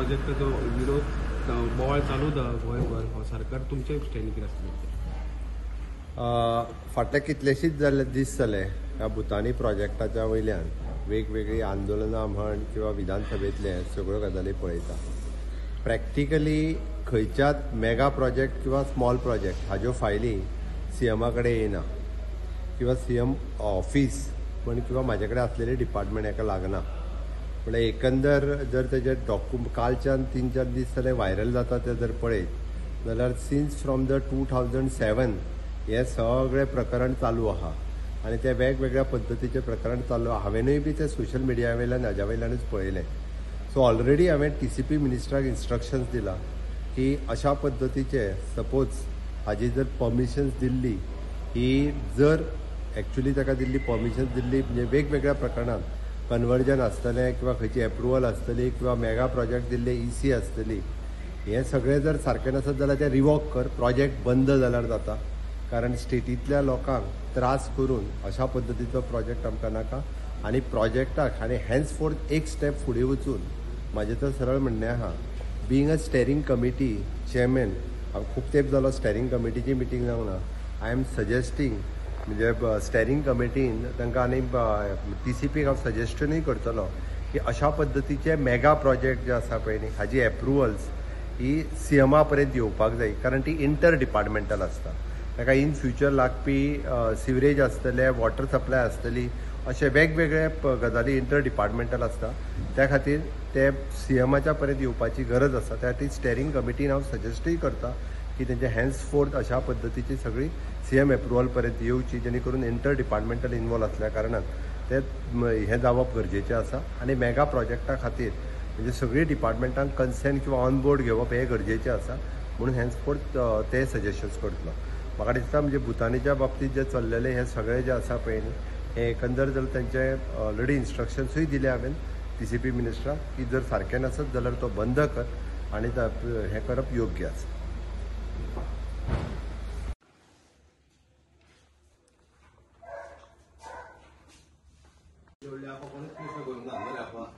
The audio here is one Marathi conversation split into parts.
प्रोजेक्टाचो विरोध बोवाळ चालू दा गोंयभर हो सरकार तुमचे स्टँड कितें आसतलें? फाटले कितलेशीच दीस जाले ह्या भुतानी प्रोजेक्टाच्या वयल्यान वेगवेगळी आंदोलनां म्हण किंवा विधानसभेतले सगळ्यो गजाली पळयता. प्रॅक्टिकली खंयच्याच मेगा प्रोजेक्ट किंवा स्मॉल प्रोजेक्ट हाज्यो फायली सीएमा कडेन येना किंवा सीएम ऑफिस म्हण किंवा म्हाजे कडेन आसलेले डिपार्टमेंट हाका लागना. म्हळ्यार एकंदर जर तेजे कालच्यान 3-4 दीस जाले व्हायरल जाता ते जर पळयत जाल्यार सिन्स फ्रॉम द 2007 हे सगळें प्रकरण चालू आहा आनी ते वेगवेगळ्या पद्दतीचें प्रकरण चालू आहा. हांवेनूय बी ते सोशल मिडिया वयल्यान हाज्या वयल्यानूच पळयलें. सो ऑलरेडी हांवें TCP मिनिस्टराक इन्स्ट्रक्शन्स दिला की अशा पद्दतीचे सपोज हाजी जर परमिशन्स दिल्ली ही जर एक्चुअली ताका दिल्ली परमिशन्स दिल्ली म्हणजे वेगवेगळ्या प्रकरणांत कन्वर्जन आसतलें किंवा खंयची एप्रुवल आसतली किंवा मेगा प्रोजेक्ट दिल्ले EC आसतली, हें सगळें जर सारकें नसत जाल्यार ते रिवोक कर, प्रोजेक्ट बंद जाल्यार जाता. कारण स्टेटींतल्या लोकांक त्रास करून अशा पद्दतीचो प्रोजेक्ट आमकां नाका आनी प्रोजेक्टाक आनी हॅन्स फोर्थ एक स्टेप फुडें वचून म्हाजें तर सरळ म्हणणें आहा, being a steering committee chairman, खूब तेंप जालो स्टेरींग कमिटीची मिटींग जावंक ना. आय एम सजेस्टींग म्हणजे स्टेरींग कमिटीन तांकां आनी TCPक हांव सजेस्टनूय करतलो की अशा पद्दतीचे मेगा प्रोजेक्ट जे आसा पळय न्ही हाजी एप्रुवल्स ही सीएमा पर्यंत येवपाक जाय. कारण ती इंटर डिपार्टमेंटल आसता. ताका इन फ्युचर लागपी सिवरेज आसतले, वॉटर सप्लाय आसतली, अशे वेगवेगळे गजाली इंटर डिपार्टमेंटल आसता. त्या खातीर ते सीएमाच्या पर्यंत येवपाची गरज आसा. त्या खातीर स्टेरींग कमिटीन हांव सजेस्टूय करता की तेंचे हॅन्स फोर्थ अशा पद्दतीची सगळी सीएम एप्रुवल पर्यंत येवची, जेणे करून इंटर डिपार्टमेंटल इन्वॉल्व आसल्या कारणान ते हें जावप गरजेचें आसा. आनी मेगा प्रोजेक्टा खातीर म्हणजे सगळी डिपार्टमेंटांक कन्सेंट किंवा ऑन बोर्ड घेवप हें गरजेचें आसा. म्हणून हॅन्स फोर्थ ते सजेशन्स करतलो. म्हाका दिसता म्हणजे भुतानीच्या बाबतींत जे चल्लेले हे सगळे जे आसा पळय न्ही हे एकंदर जर तेंचे ऑलरेडी इन्स्ट्रक्शन्सूय दिले हांवें TCP मिनिस्टराक की जर सारकें नसत जाल्यार तो बंद कर आनी हें करप योग्य आसा.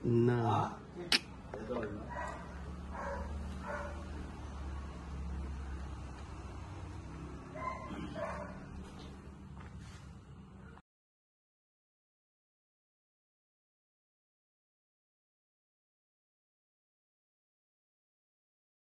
ना